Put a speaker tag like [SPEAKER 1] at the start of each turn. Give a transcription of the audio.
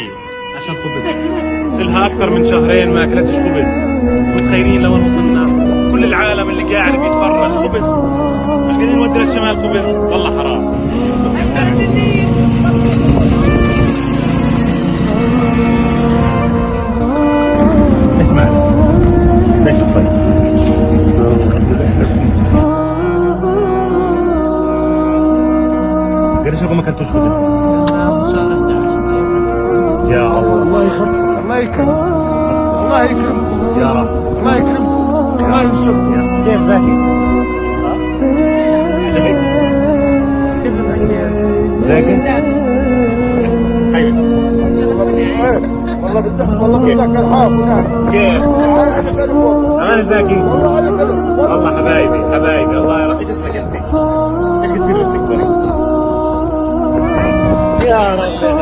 [SPEAKER 1] زكي عشان خبز. إلها أكثر من شهرين ما أكلتش خبز. متخيلين لوين وصلنا؟ كل العالم اللي قاعد بيتفرج خبز، مش قادرين نودي للشمال خبز، والله حرام. ايش مالك؟ ليش تصيح؟ قديش لكم ما اكلتوش خبز؟ يا الله،
[SPEAKER 2] الله يخليك، الله يكرمك، الله يكرمك
[SPEAKER 1] يا رب،
[SPEAKER 2] الله يكرمك، الله ينصرك.
[SPEAKER 1] كيف زاكي؟ عجبك؟
[SPEAKER 2] والله بدك الحافظ.
[SPEAKER 1] كيف؟ انا زاكي؟
[SPEAKER 2] والله على كلام.
[SPEAKER 1] والله حبايبي الله يرضى. ايش اسمك انت؟ ايش بتصير بس تكبري؟ يا رب